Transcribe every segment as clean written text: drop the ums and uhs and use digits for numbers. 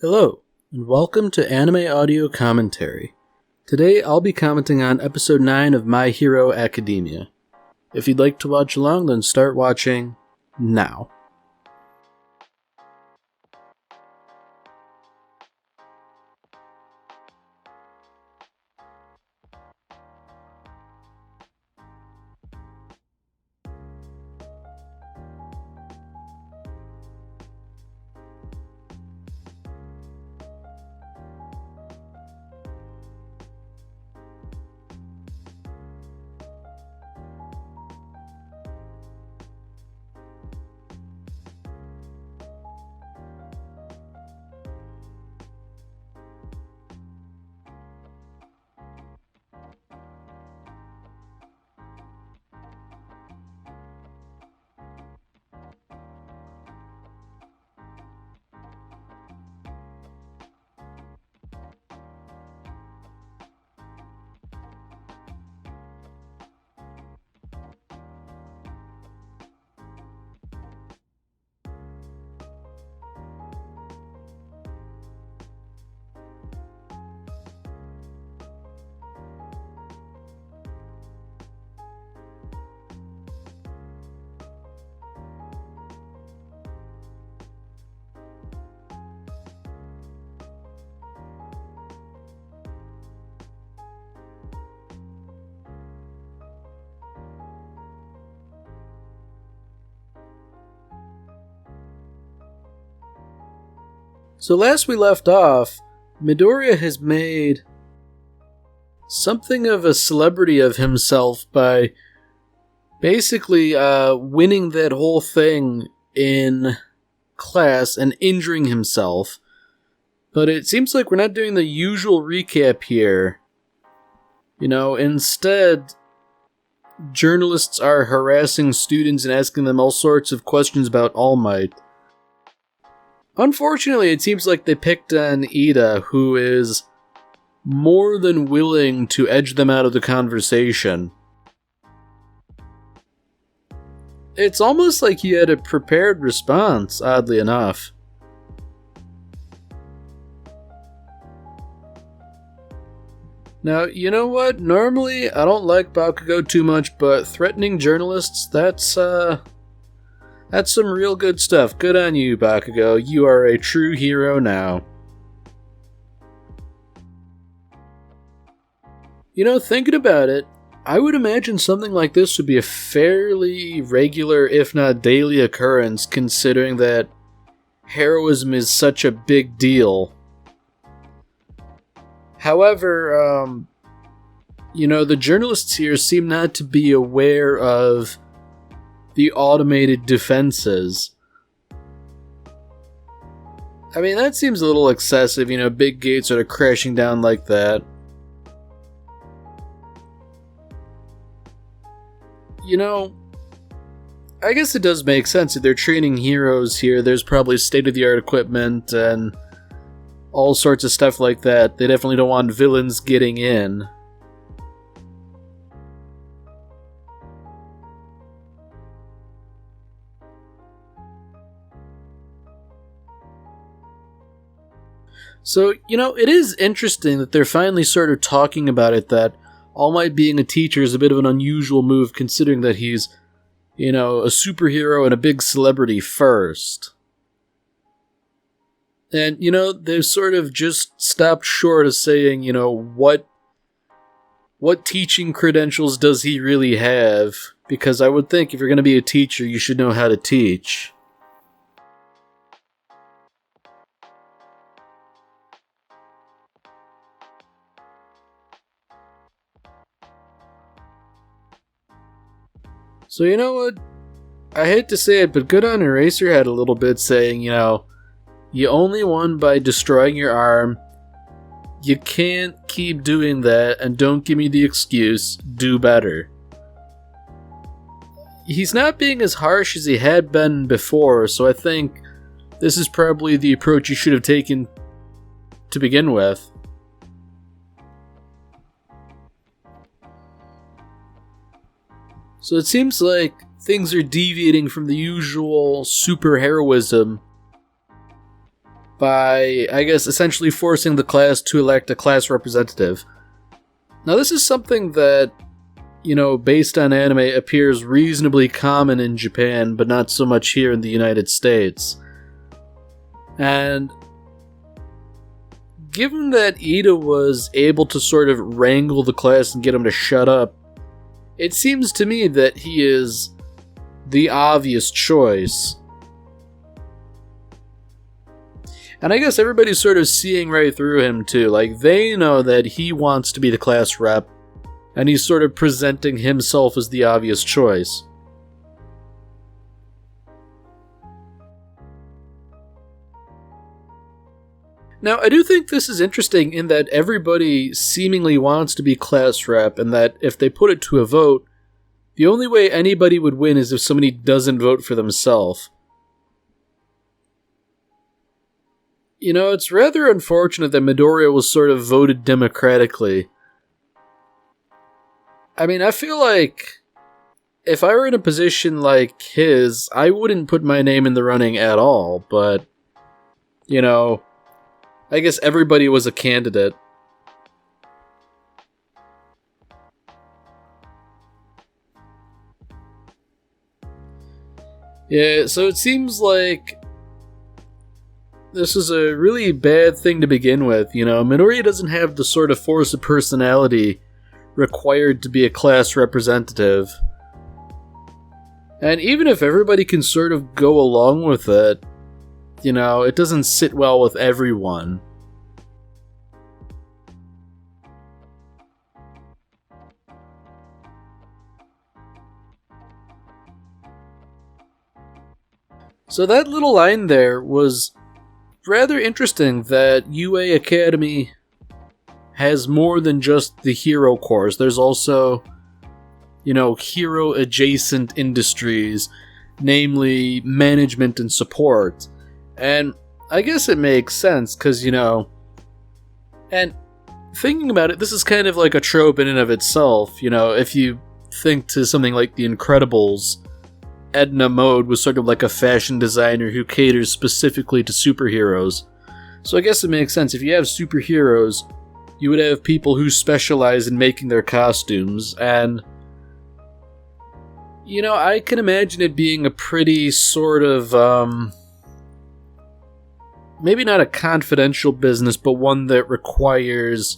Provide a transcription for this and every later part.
Hello, and welcome to Anime Audio Commentary. Today I'll be commenting on Episode 9 of My Hero Academia. If you'd like to watch along, then start watching now. So last we left off, Midoriya has made something of a celebrity of himself by basically winning that whole thing in class and injuring himself. But it seems like we're not doing the usual recap here. Instead, journalists are harassing students and asking them all sorts of questions about All Might. Unfortunately, it seems like they picked on Ida, who is more than willing to edge them out of the conversation. It's almost like he had a prepared response, oddly enough. Now, you know what? Normally, I don't like Bakugo too much, but threatening journalists, that's some real good stuff. Good on you, Bakugo. You are a true hero now. Thinking about it, I would imagine something like this would be a fairly regular, if not daily occurrence, considering that heroism is such a big deal. However, the journalists here seem not to be aware of the automated defenses. I mean, that seems a little excessive, big gates are crashing down like that. I guess it does make sense if they're training heroes here. There's probably state-of-the-art equipment and all sorts of stuff like that. They definitely don't want villains getting in. So, it is interesting that they're finally sort of talking about it, that All Might being a teacher is a bit of an unusual move, considering that he's, a superhero and a big celebrity first. And, they've sort of just stopped short of saying, what teaching credentials does he really have? Because I would think if you're going to be a teacher, you should know how to teach. So you know what? I hate to say it, but good on Eraserhead a little bit, saying, you only won by destroying your arm. You can't keep doing that, and don't give me the excuse, do better. He's not being as harsh as he had been before, so I think this is probably the approach you should have taken to begin with. So it seems like things are deviating from the usual super heroism by, I guess, essentially forcing the class to elect a class representative. Now, this is something that, based on anime, appears reasonably common in Japan, but not so much here in the United States. And given that Ida was able to sort of wrangle the class and get them to shut up, it seems to me that he is the obvious choice. And I guess everybody's sort of seeing right through him too. Like, they know that he wants to be the class rep, and he's sort of presenting himself as the obvious choice. Now, I do think this is interesting in that everybody seemingly wants to be class rep, and that if they put it to a vote, the only way anybody would win is if somebody doesn't vote for themselves. It's rather unfortunate that Midoriya was sort of voted democratically. I mean, I feel like if I were in a position like his, I wouldn't put my name in the running at all, but, I guess everybody was a candidate. Yeah, so it seems like this is a really bad thing to begin with, Midoriya doesn't have the sort of force of personality required to be a class representative. And even if everybody can sort of go along with it, it doesn't sit well with everyone. So that little line there was rather interesting, that UA Academy has more than just the hero course. There's also, hero adjacent industries, namely management and support. And I guess it makes sense, because, and thinking about it, this is kind of like a trope in and of itself. If you think to something like The Incredibles, Edna Mode was sort of like a fashion designer who caters specifically to superheroes. So I guess it makes sense. If you have superheroes, you would have people who specialize in making their costumes, and I can imagine it being a pretty sort of, maybe not a confidential business, but one that requires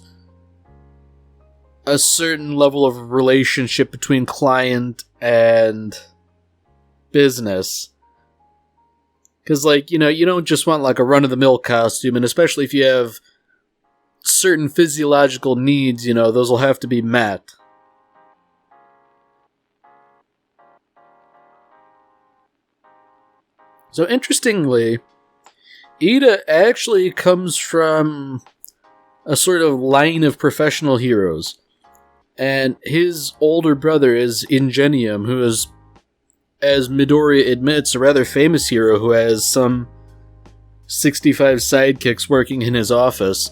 a certain level of relationship between client and business. Because, you don't just want, a run-of-the-mill costume, and especially if you have certain physiological needs, those will have to be met. So, interestingly, Ida actually comes from a sort of line of professional heroes. And his older brother is Ingenium, who is, as Midoriya admits, a rather famous hero who has some 65 sidekicks working in his office.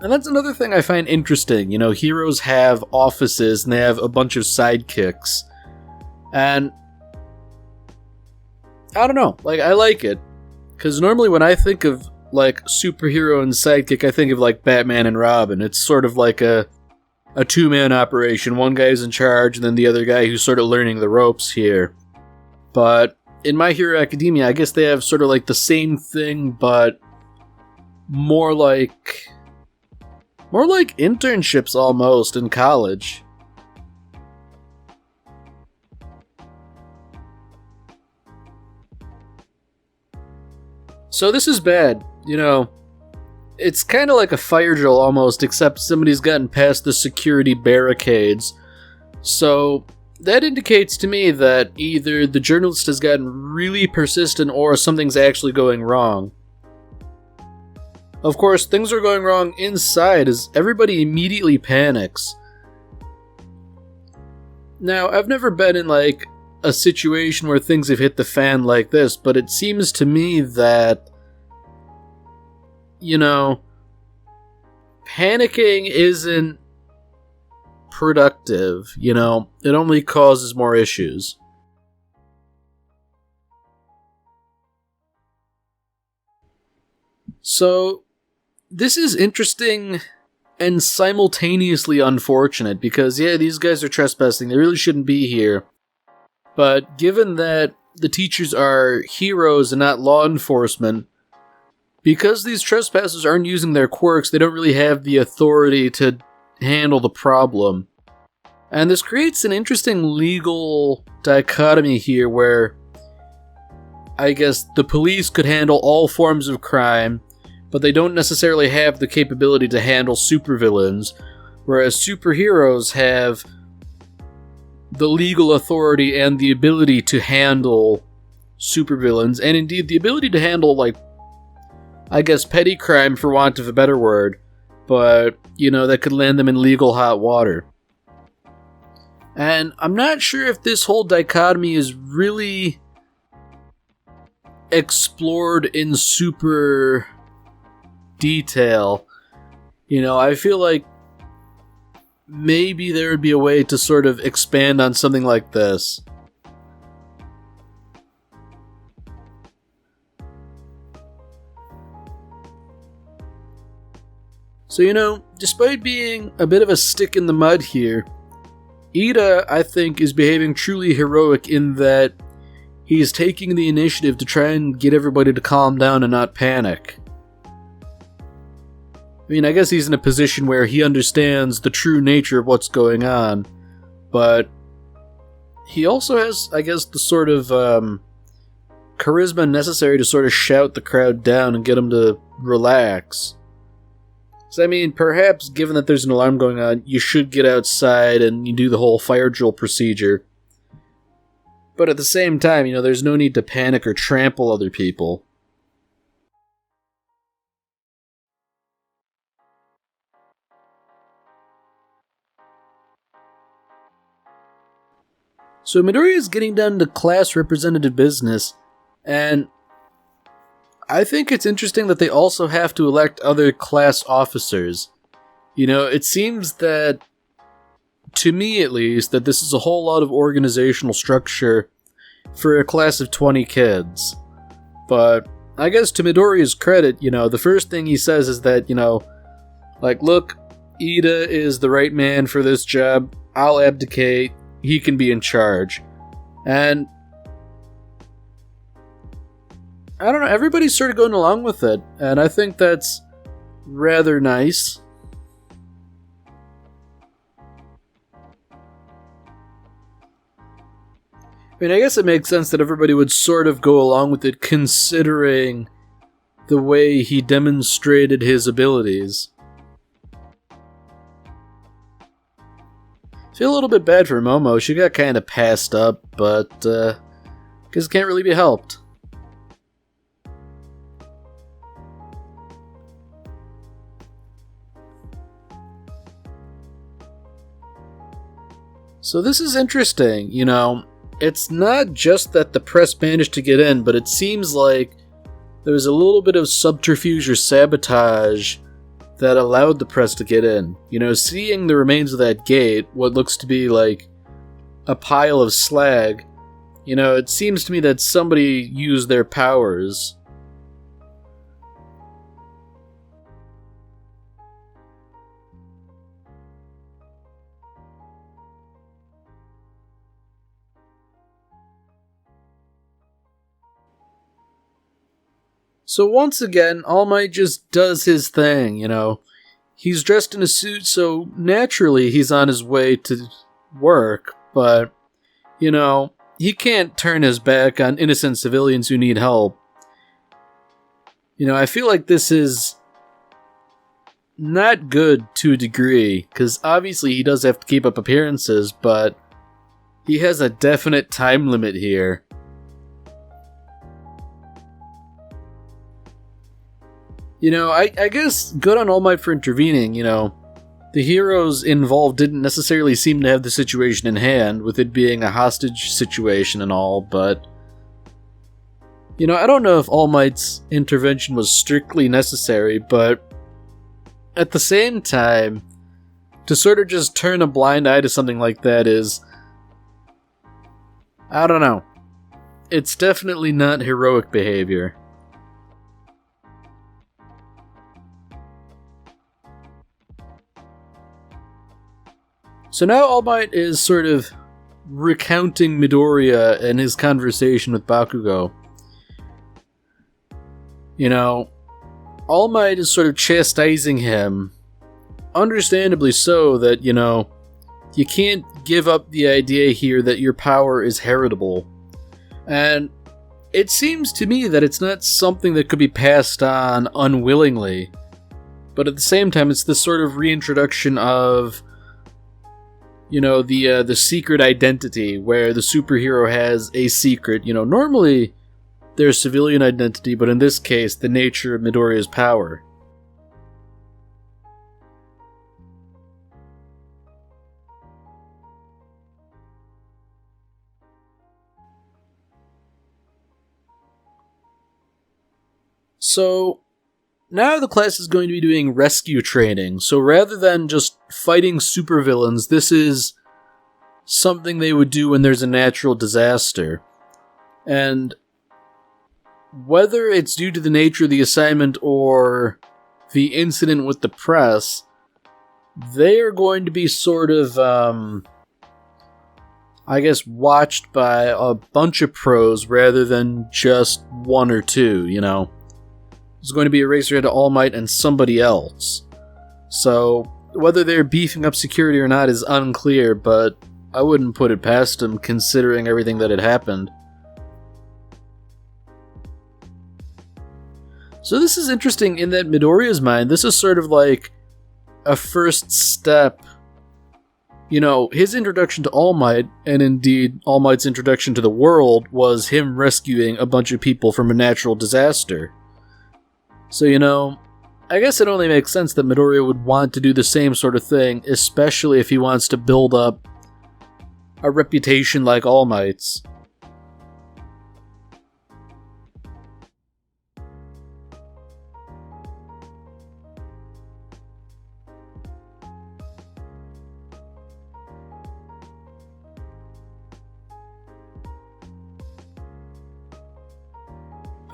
And that's another thing I find interesting. Heroes have offices and they have a bunch of sidekicks. And I don't know, I like it. Because normally when I think of, superhero and sidekick, I think of, Batman and Robin. It's sort of like a two-man operation. One guy's in charge, and then the other guy who's sort of learning the ropes here. But in My Hero Academia, I guess they have sort of the same thing, but more like internships almost in college. So this is bad, It's kind of like a fire drill almost, except somebody's gotten past the security barricades. So that indicates to me that either the journalist has gotten really persistent or something's actually going wrong. Of course, things are going wrong inside as everybody immediately panics. Now, I've never been in a situation where things have hit the fan like this, but it seems to me that, panicking isn't productive, it only causes more issues. So, this is interesting and simultaneously unfortunate because, yeah, these guys are trespassing. They really shouldn't be here. But given that the teachers are heroes and not law enforcement, because these trespassers aren't using their quirks, they don't really have the authority to handle the problem. And this creates an interesting legal dichotomy here where I guess the police could handle all forms of crime, but they don't necessarily have the capability to handle supervillains, whereas superheroes have the legal authority and the ability to handle supervillains, and indeed the ability to handle, like, I guess petty crime for want of a better word, but, that could land them in legal hot water. And I'm not sure if this whole dichotomy is really explored in super detail. I feel like maybe there would be a way to sort of expand on something like this. So, despite being a bit of a stick in the mud here, Ida, I think, is behaving truly heroic in that he is taking the initiative to try and get everybody to calm down and not panic. I guess he's in a position where he understands the true nature of what's going on, but he also has, I guess, the sort of charisma necessary to sort of shout the crowd down and get them to relax. So, perhaps, given that there's an alarm going on, you should get outside and you do the whole fire drill procedure. But at the same time, there's no need to panic or trample other people. So Midoriya is getting down to class representative business, and I think it's interesting that they also have to elect other class officers. It seems that, to me at least, that this is a whole lot of organizational structure for a class of 20 kids. But I guess to Midoriya's credit, the first thing he says is that, look, Ida is the right man for this job, I'll abdicate, he can be in charge. And I don't know, everybody's sort of going along with it, and I think that's rather nice. I guess it makes sense that everybody would sort of go along with it, considering the way he demonstrated his abilities. I feel a little bit bad for Momo. She got kind of passed up, but guess it can't really be helped. So this is interesting, It's not just that the press managed to get in, but it seems like there was a little bit of subterfuge or sabotage that allowed the press to get in. Seeing the remains of that gate, what looks to be like a pile of slag, it seems to me that somebody used their powers. So once again, All Might just does his thing, He's dressed in a suit, so naturally he's on his way to work, but, he can't turn his back on innocent civilians who need help. I feel like this is not good to a degree, because obviously he does have to keep up appearances, but he has a definite time limit here. I guess good on All Might for intervening, The heroes involved didn't necessarily seem to have the situation in hand, with it being a hostage situation and all, but I don't know if All Might's intervention was strictly necessary, but at the same time, to sort of just turn a blind eye to something like that is, I don't know. It's definitely not heroic behavior. So now All Might is sort of recounting Midoriya and his conversation with Bakugo. You know, All Might is sort of chastising him, understandably so, that, you know, you can't give up the idea here that your power is heritable. And it seems to me that it's not something that could be passed on unwillingly, but at the same time it's this sort of reintroduction of, you know, the secret identity, where the superhero has a secret. You know, normally there's civilian identity, but in this case, the nature of Midoriya's power. So, now the class is going to be doing rescue training, so rather than just fighting supervillains, this is something they would do when there's a natural disaster. And whether it's due to the nature of the assignment or the incident with the press, they are going to be sort of, I guess, watched by a bunch of pros rather than just one or two, you know. There's going to be Eraserhead, All Might, and somebody else. So, whether they're beefing up security or not is unclear, but I wouldn't put it past them considering everything that had happened. So this is interesting in that Midoriya's mind, this is sort of like a first step. You know, his introduction to All Might, and indeed All Might's introduction to the world, was him rescuing a bunch of people from a natural disaster. So, you know, I guess it only makes sense that Midoriya would want to do the same sort of thing, especially if he wants to build up a reputation like All Might's.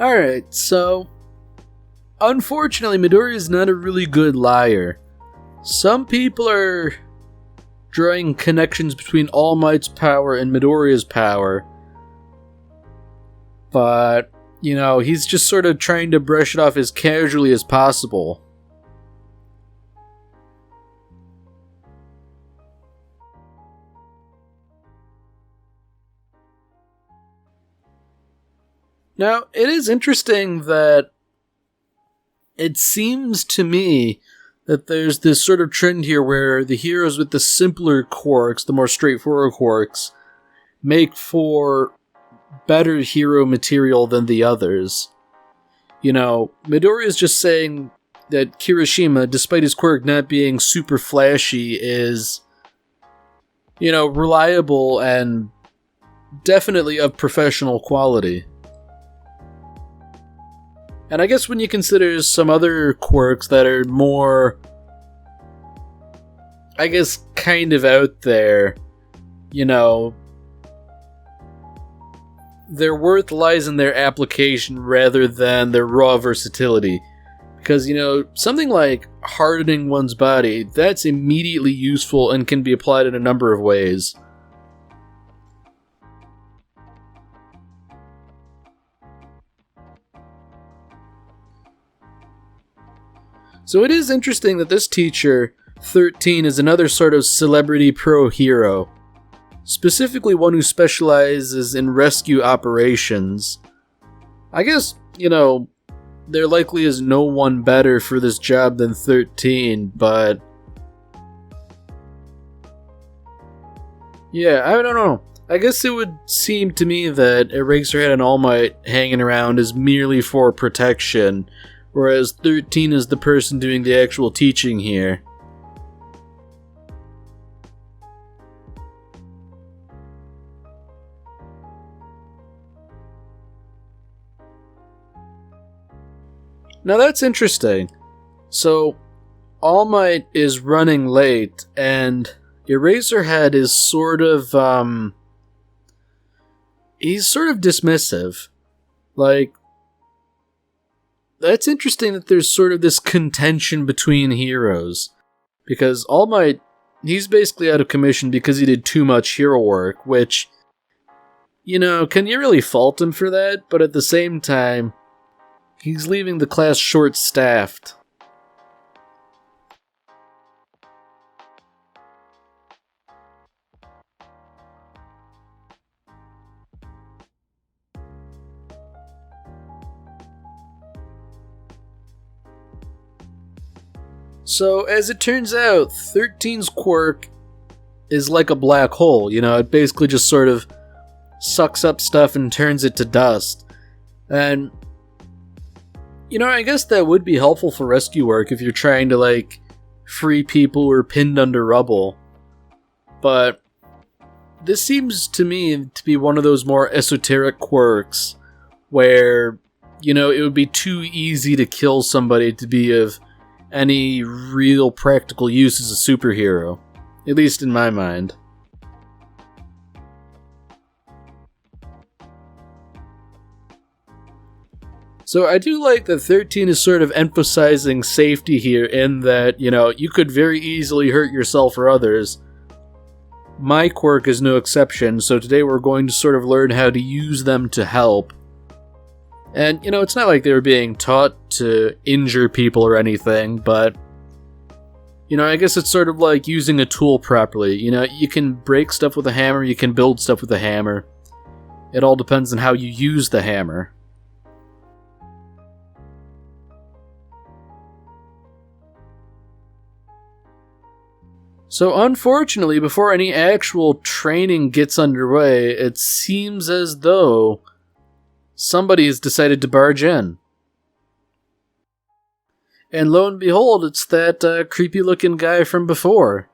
Alright, so unfortunately, Midoriya is not a really good liar. Some people are drawing connections between All Might's power and Midoriya's power, but, you know, he's just sort of trying to brush it off as casually as possible. Now, it is interesting that it seems to me that there's this sort of trend here where the heroes with the simpler quirks, the more straightforward quirks, make for better hero material than the others. You know, Midoriya is just saying that Kirishima, despite his quirk not being super flashy, is, you know, reliable and definitely of professional quality. And I guess when you consider some other quirks that are more, I guess, kind of out there, you know, their worth lies in their application rather than their raw versatility. Because, you know, something like hardening one's body, that's immediately useful and can be applied in a number of ways. So it is interesting that this teacher, 13, is another sort of celebrity pro hero. Specifically one who specializes in rescue operations. I guess, you know, there likely is no one better for this job than 13, but yeah, I don't know. I guess it would seem to me that Eraserhead and All Might hanging around is merely for protection, whereas 13 is the person doing the actual teaching here. Now that's interesting. So, All Might is running late, and Eraserhead is sort of, he's sort of dismissive. Like, that's interesting that there's sort of this contention between heroes. Because All Might he's basically out of commission because he did too much hero work, which, can you really fault him for that? But at the same time, he's leaving the class short-staffed. So, as it turns out, 13's quirk is like a black hole. It basically just sort of sucks up stuff and turns it to dust. And, I guess that would be helpful for rescue work if you're trying to, free people who are pinned under rubble. But this seems to me to be one of those more esoteric quirks where, it would be too easy to kill somebody to be of any real practical use as a superhero. At least in my mind. So I do like that 13 is sort of emphasizing safety here in that, you could very easily hurt yourself or others. My quirk is no exception, so today we're going to sort of learn how to use them to help. And, it's not like they were being taught to injure people or anything, but, I guess it's sort of like using a tool properly. You can break stuff with a hammer, you can build stuff with a hammer. It all depends on how you use the hammer. So unfortunately, before any actual training gets underway, it seems as though somebody has decided to barge in. And lo and behold, it's that creepy-looking guy from before.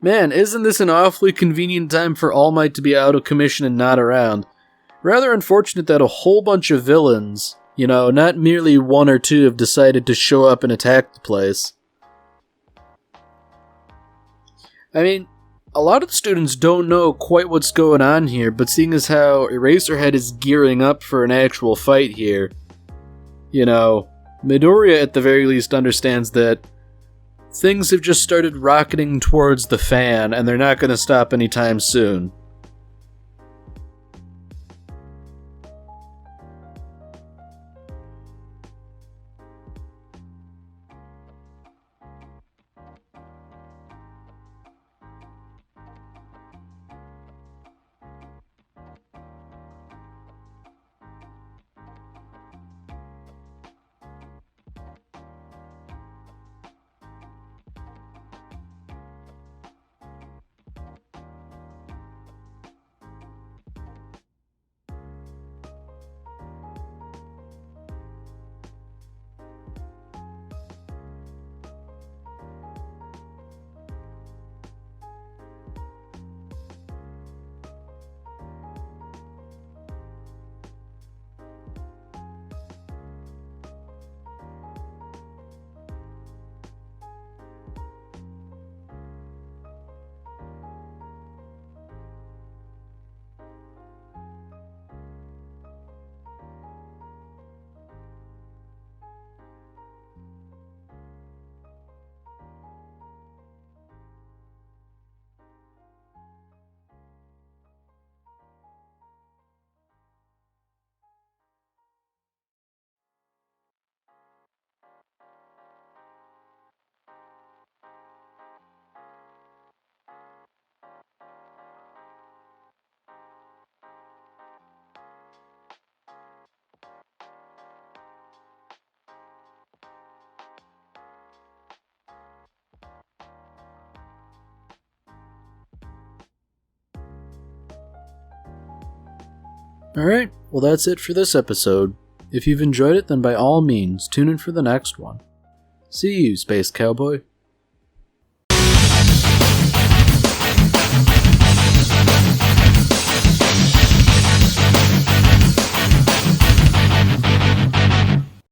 Man, isn't this an awfully convenient time for All Might to be out of commission and not around? Rather unfortunate that a whole bunch of villains, not merely one or two, have decided to show up and attack the place. I mean, a lot of the students don't know quite what's going on here, but seeing as how Eraserhead is gearing up for an actual fight here, Midoriya at the very least understands that things have just started rocketing towards the fan, and they're not going to stop anytime soon. Alright, well that's it for this episode. If you've enjoyed it, then by all means, tune in for the next one. See you, Space Cowboy.